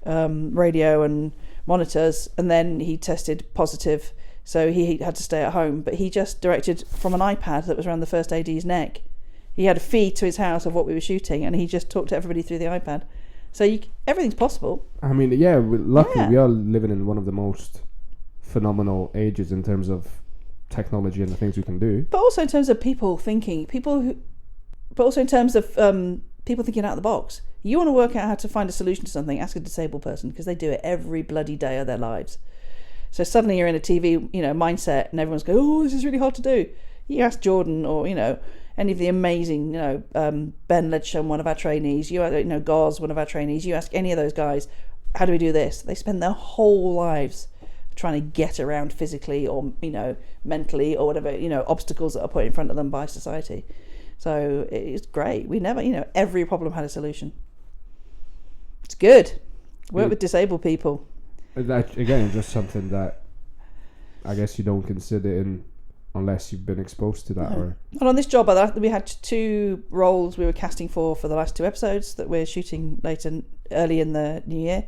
radio and monitors, and then he tested positive, so he had to stay at home. But he just directed from an iPad that was around the first AD's neck. He had a feed to his house of what we were shooting, and he just talked to everybody through the iPad. So everything's possible. I mean, luckily we are living in one of the most phenomenal ages in terms of technology and the things we can do. But also in terms of people thinking, but also in terms of people thinking out of the box. You want to work out how to find a solution to something, ask a disabled person, because they do it every bloody day of their lives. So suddenly you're in a TV, mindset, and everyone's going, "Oh, this is really hard to do." You ask Jordan, or any of the amazing, Ben Ledsham, one of our trainees. You Gauze, one of our trainees. You ask any of those guys, "How do we do this?" They spend their whole lives trying to get around physically or mentally or whatever obstacles that are put in front of them by society. So it's great. We never, every problem had a solution. It's good. Work with disabled people. That, again, just something that I guess you don't consider unless you've been exposed to that. Or and on this job, we had 2 roles we were casting for the last 2 episodes that we're shooting early in the new year.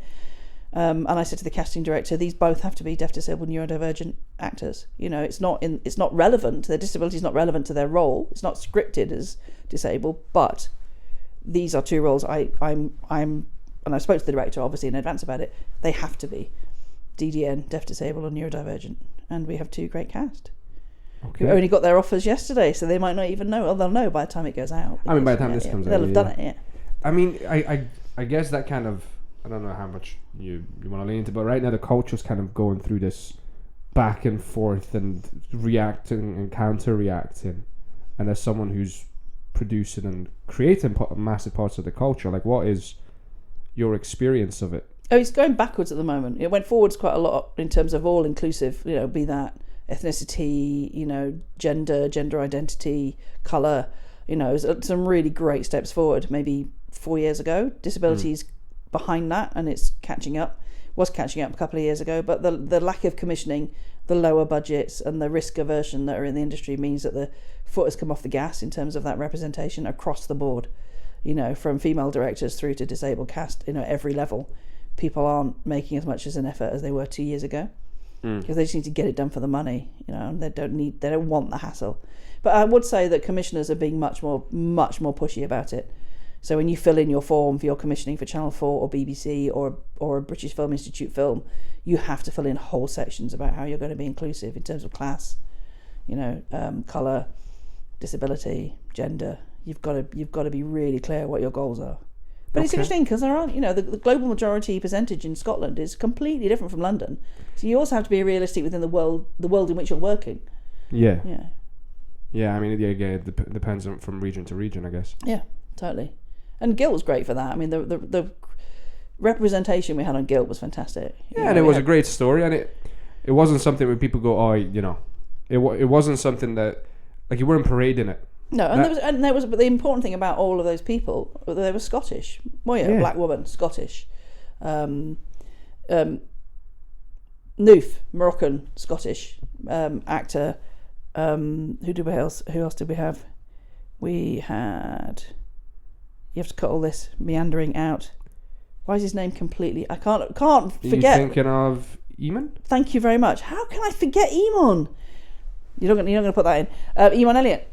And I said to the casting director, these both have to be deaf, disabled, neurodivergent actors. It's not relevant. Their disability is not relevant to their role. It's not scripted as disabled, but these are 2 roles. And I spoke to the director obviously in advance about it. They have to be DDN, deaf, disabled, or neurodivergent, and we have 2 great cast. Okay. Who only got their offers yesterday, so they might not even know. Well, they'll know by the time it goes out. I mean, by the time this comes out, they'll have done it. Yeah. I mean, I guess that kind of, I don't know how much you want to lean into, but right now the culture's kind of going through this back and forth and reacting and counter-reacting. And as someone who's producing and creating massive parts of the culture, like, what is your experience of it? Oh, it's going backwards at the moment. It went forwards quite a lot in terms of all inclusive, be that ethnicity, gender identity, colour, some really great steps forward maybe 4 years ago. Disability's behind that, and it's was catching up a couple of years ago, but the lack of commissioning, the lower budgets and the risk aversion that are in the industry means that the foot has come off the gas in terms of that representation across the board, from female directors through to disabled cast, every level. People aren't making as much as an effort as they were 2 years ago, because they just need to get it done for the money, and they don't want the hassle. But I would say that commissioners are being much more pushy about it. So when you fill in your form for your commissioning for Channel 4 or BBC or a British Film Institute film, you have to fill in whole sections about how you're going to be inclusive in terms of class, colour, disability, gender. You've got to be really clear what your goals are. But it's interesting because there aren't, the global majority percentage in Scotland is completely different from London. So you also have to be realistic within the world in which you're working. Yeah. Yeah. Yeah. I mean, it depends from region to region, I guess. Yeah, totally. And Guilt was great for that. I mean, the representation we had on Guilt was fantastic. Yeah, and it was a great story, and it wasn't something where people go, it wasn't something that, like, you weren't parading it. No, but the important thing about all of those people, they were Scottish. Moya, black woman, Scottish. Noof, Moroccan, Scottish actor. Who else did we have? We had. You have to cut all this meandering out. Why is his name completely? I can't forget. Are you thinking of Eamon? Thank you very much. How can I forget Eamon? You're not going to put that in. Eamon Elliott.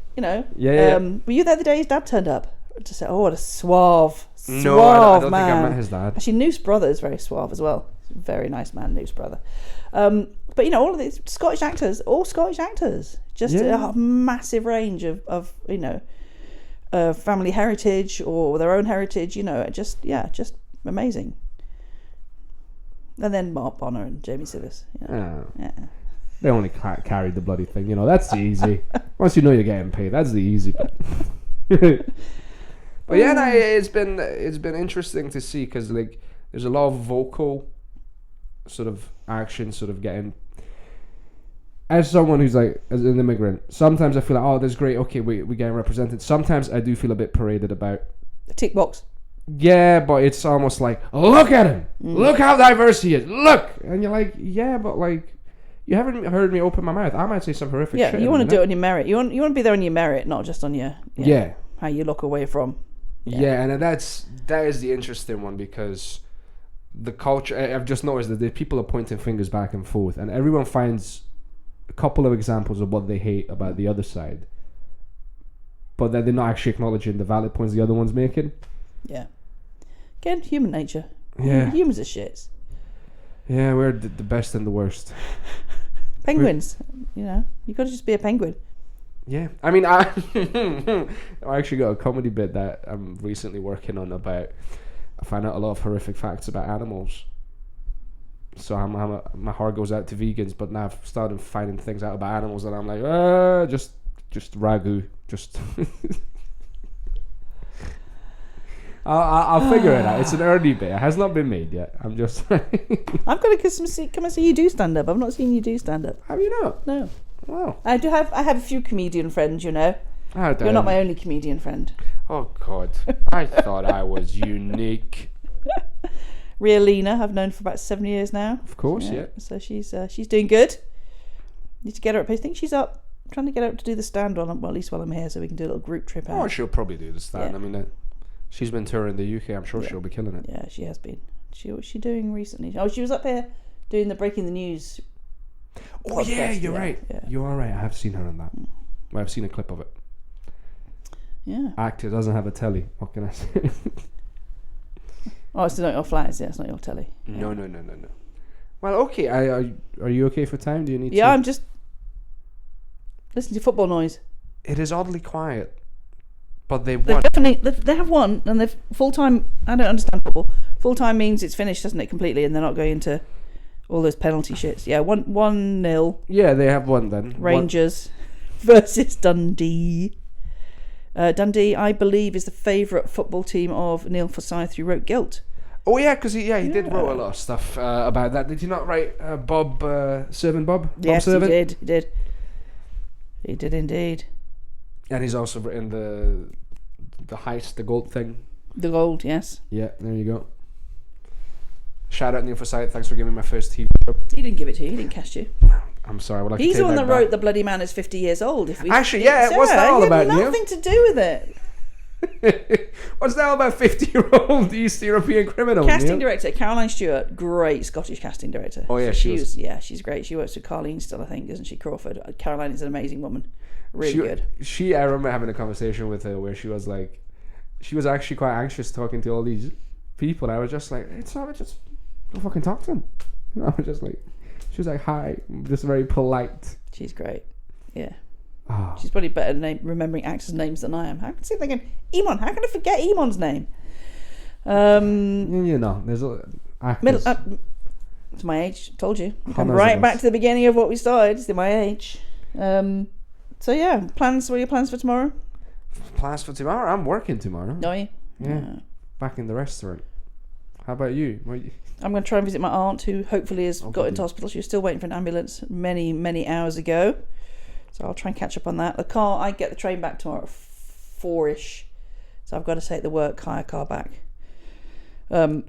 Yeah. Were you there the day his dad turned up? To say, what a suave no, I don't man. think I met his dad. Actually, Noof's brother is very suave as well. Very nice man, Noof's brother. But all of these Scottish actors, just a massive range of family heritage or their own heritage. Just amazing. And then Mark Bonnar and Jamie Sivis. Yeah. They only carried the bloody thing, that's the easy. Once you know you're getting paid, that's the easy bit. But yeah, it's been interesting to see, because like there's a lot of vocal sort of action, sort of getting. As someone who's like as an immigrant, sometimes I feel like, oh, that's great, okay, we getting represented. Sometimes I do feel a bit paraded about. A tick box. Yeah, but it's almost like, look at him. Look how diverse he is. Look. And you're like, yeah, but like, you haven't heard me open my mouth. I might say some horrific shit. Yeah, you want to do it on your merit. You want to be there on your merit, not just on your how you look away from. Yeah, and that is the interesting one, because the culture, I've just noticed that the people are pointing fingers back and forth, and everyone finds a couple of examples of what they hate about the other side, but then they're not actually acknowledging the valid points the other one's making. Yeah. Again, human nature. Yeah. Humans are shits. Yeah, we're the best and the worst. Penguins. You know, you got to just be a penguin. Yeah. I mean, I actually got a comedy bit that I'm recently working on about. I find out a lot of horrific facts about animals. So my heart goes out to vegans, but now I've started finding things out about animals, and I'm like, just ragu. Just... I'll figure it out. It's an early bit. It has not been made yet. I'm just... I've got to come and see you do stand-up. I've not seen you do stand-up. Have you not? No. Wow. I have a few comedian friends, you know. You're not my only comedian friend. Oh, God. I thought I was unique. Ria Lena, I've known for about 7 years now. Of course, yeah. So she's doing good. Need to get her up. I think she's up. I'm trying to get her up to do the stand at least while I'm here, so we can do a little group trip out. Oh, she'll probably do the stand. Yeah. I mean, she's been touring the UK. I'm sure she'll be killing it. Yeah, she has been. What's she doing recently? Oh, she was up here doing the Breaking the News. Oh, podcast. yeah, you're right. Yeah. You are right. I have seen her on that. Well, I've seen a clip of it. Yeah. Actor doesn't have a telly. What can I say? Oh, it's not your flat, is it? It's not your telly. No. Well, okay. Are you okay for time? Do you need to? Yeah, I'm just listening to football noise. It is oddly quiet, but they won. They have won, and they've full-time. I don't understand football. Full-time means it's finished, doesn't it, completely, and they're not going into all those penalty shits. Yeah, 1-0. Yeah, they have won then. Rangers versus Dundee. Dundee, I believe, is the favourite football team of Neil Forsyth, who wrote Guilt. Oh yeah, because he did wrote a lot of stuff about that. Did he not write Bob Servant Bob? Yes, Bob Servant? He did. He did indeed. And he's also written the heist, the gold thing. The gold, yes. Yeah, there you go. Shout out Neil Forsyth. Thanks for giving me my first TV job. He didn't give it to you. He didn't cast you. I'm sorry. Well, he's the one that wrote The Bloody Man is 50 Years Old. Actually, yeah. What's that all about, Neil? Nothing to do with it. What's that all about? 50-year-old East European criminal. Casting director Caroline Stewart, great Scottish casting director. Oh yeah, she's great. She works with Carleen still, I think, isn't she? Crawford. Caroline is an amazing woman. Really good. I remember having a conversation with her where she was like, she was actually quite anxious talking to all these people. I was just like, it's not just go fucking talk to them. You know, I was just like, she was like, hi, just very polite. She's great. Yeah. Oh. She's probably better at remembering actors' names than I am. How can I sit thinking, Eamon? How can I forget Eamon's name? You know, there's actors. It's my age. Told you. Come right back to the beginning of what we started. It's my age. So yeah, plans. What are your plans for tomorrow? Plans for tomorrow? I'm working tomorrow. Are you? Yeah. Back in the restaurant. How about you? I'm going to try and visit my aunt, who hopefully has got into hospital. She was still waiting for an ambulance many, many hours ago. So I'll try and catch up on that. The car, I get the train back tomorrow at 4-ish. So I've got to take the work hire car back. But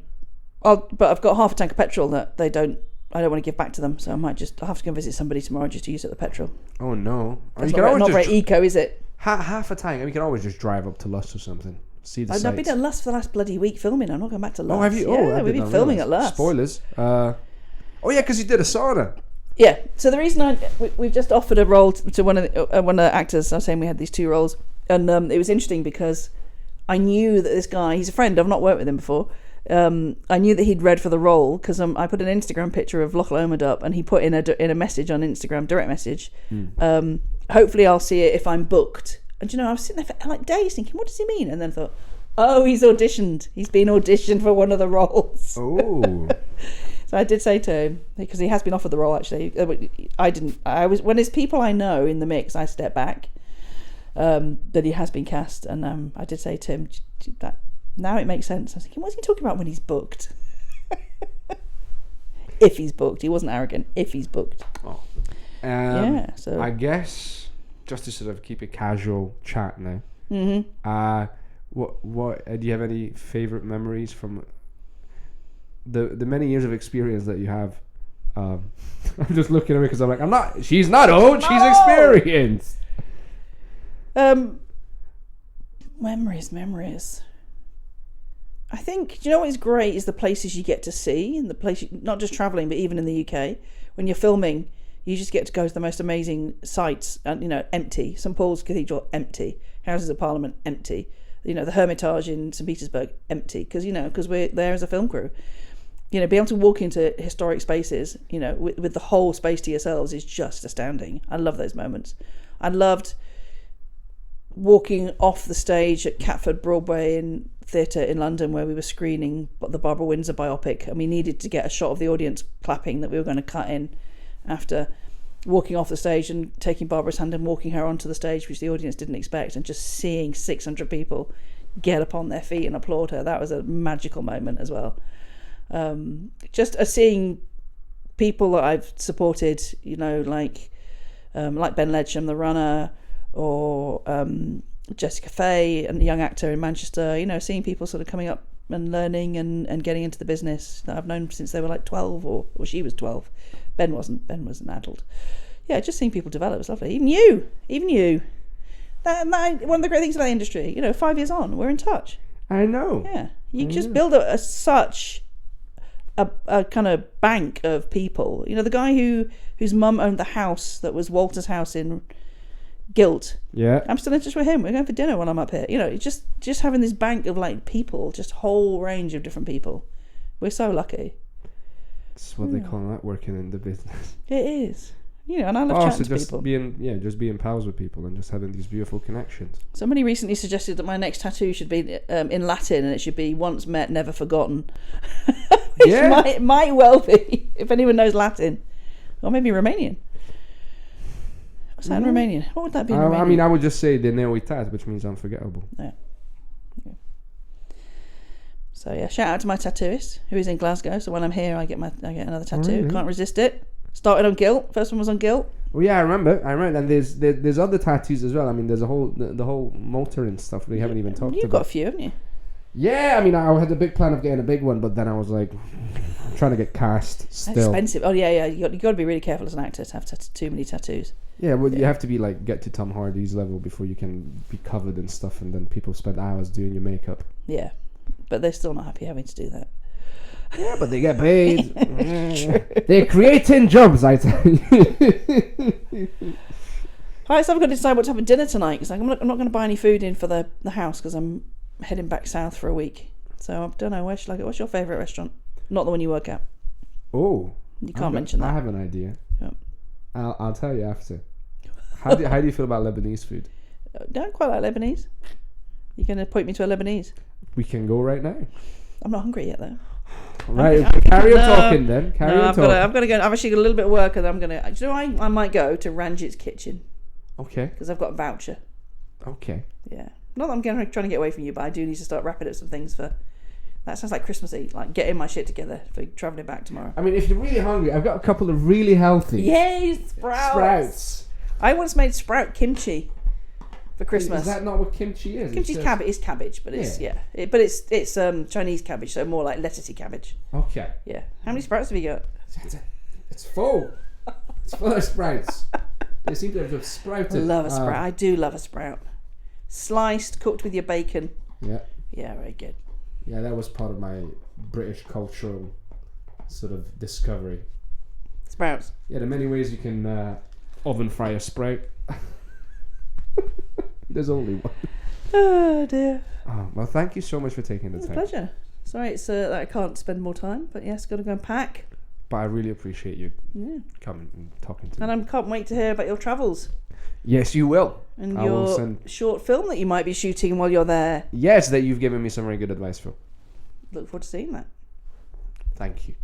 I've got half a tank of petrol that I don't want to give back to them. So I'll have to go and visit somebody tomorrow just to use up the petrol. Oh no. That's not very eco, is it? Half a tank. I mean, you can always just drive up to Lust or something. See the sights. I've been at Lust for the last bloody week filming. I'm not going back to Lust. Oh, have you? Yeah, we've been filming at Lust. Spoilers. Oh yeah, because you did a sauna. Yeah. So the reason we've just offered a role to one of the actors. I was saying we had these 2 roles, and it was interesting because I knew that this guy, he's a friend. I've not worked with him before. I knew that he'd read for the role because I put an Instagram picture of Loch Lomond up, and he put in a message on Instagram, direct message. Hopefully, I'll see it if I'm booked. And I was sitting there for like days thinking, what does he mean? And then I thought, oh, he's auditioned. He's been auditioned for one of the roles. Oh. So I did say to him, because he has been offered the role actually. When there's people I know in the mix, I step back. That he has been cast, and I did say to him that now it makes sense. I was thinking, what's he talking about when he's booked? If he's booked, he wasn't arrogant. If he's booked, So I guess just to sort of keep a casual chat now. Mm-hmm. What do you have any favorite memories from the many years of experience that you have? I'm just looking at her because I'm like, she's not old, she's experienced. Memories. I think, do you know what is great is the places you get to see, and the place, not just travelling, but even in the UK, when you're filming, you just get to go to the most amazing sites, and empty. St Paul's Cathedral, empty. Houses of Parliament, empty. The Hermitage in St Petersburg, empty. Because we're there as a film crew. Be able to walk into historic spaces, with the whole space to yourselves is just astounding. I love those moments. I loved walking off the stage at Catford Broadway Theatre in London, where we were screening the Barbara Windsor biopic, and we needed to get a shot of the audience clapping that we were going to cut in after walking off the stage and taking Barbara's hand and walking her onto the stage, which the audience didn't expect, and just seeing 600 people get upon their feet and applaud her. That was a magical moment as well. Just seeing people that I've supported, like Ben Ledsham, the runner, or Jessica Fay, a young actor in Manchester, seeing people sort of coming up and learning and getting into the business that I've known since they were like 12 or she was 12. Ben wasn't. Ben was an adult. Yeah, just seeing people develop was lovely. Even you. That one of the great things about the industry, 5 years on, we're in touch. I know. Yeah. You just build such a kind of bank of people. The guy whose mum owned the house that was Walter's house in Guilt. Yeah. I'm still in touch with him. We're going for dinner when I'm up here. Just having this bank of like people, just whole range of different people. We're so lucky. That's what they call networking in the business. It is. And I love chatting to people. Just being pals with people and just having these beautiful connections. Somebody recently suggested that my next tattoo should be in Latin, and it should be "once met, never forgotten." Which might well be, if anyone knows Latin, or maybe Romanian. What's that in Romanian? What would that be in Romanian? I mean, I would just say de neuitat, which means unforgettable. Yeah. So yeah, shout out to my tattooist who is in Glasgow. So when I'm here, I get another tattoo. Really? Can't resist it. Started on Guilt. First one was on Guilt. Well, yeah, I remember. And there's other tattoos as well. I mean, there's the whole motor and stuff we haven't even talked about. You've got a few, haven't you? Yeah, I mean, I had a big plan of getting a big one, but then I was like, I'm trying to get cast still. That's expensive. Oh yeah. You got to be really careful as an actor to have too many tattoos. Yeah, well, you have to be like get to Tom Hardy's level before you can be covered and stuff, and then people spend hours doing your makeup. Yeah, but they're still not happy having to do that. Yeah, but they get paid. They're creating jobs, I tell you. Alright, so I've got to decide what to have for dinner tonight, because I'm not going to buy any food in for the house, because I'm heading back south for a week. So I don't know, where should I go? What's your favourite restaurant? Not the one you work at. Oh. You can't mention that. I have an idea. Yep. I'll tell you after. How do you feel about Lebanese food? Don't quite like Lebanese. You're going to point me to a Lebanese? We can go right now. I'm not hungry yet, though. Right, carry on talking then. I've got to go. I've actually got a little bit of work, and I'm going to... Do you know, I might go to Ranjit's Kitchen. Okay. Because I've got a voucher. Okay. Yeah. Not that I'm trying to get away from you, but I do need to start wrapping up some things for... That sounds like Christmassy, like getting my shit together for travelling back tomorrow. I mean, if you're really hungry, I've got a couple of really healthy... Yay, sprouts! I once made sprout kimchi for Christmas. Is that not what kimchi is? Kimchi's cabbage. It's cabbage, but it's it's Chinese cabbage, so more like lettucey cabbage. Okay. Yeah. How many sprouts have you got? It's full. It's full of sprouts. They seem to have sprouted. I love a sprout. I do love a sprout. Sliced, cooked with your bacon. Yeah. Yeah, very good. Yeah, that was part of my British cultural sort of discovery. Sprouts. Yeah, there are many ways you can oven fry a sprout. There's only one. Oh dear. Oh, well, thank you so much for taking the time. It's a pleasure. Sorry, it's that I can't spend more time, but yes, got to go and pack. But I really appreciate you coming and talking to me. And I can't wait to hear about your travels. Yes, you will. And your short film that you might be shooting while you're there. Yes, that you've given me some very good advice for. Look forward to seeing that. Thank you.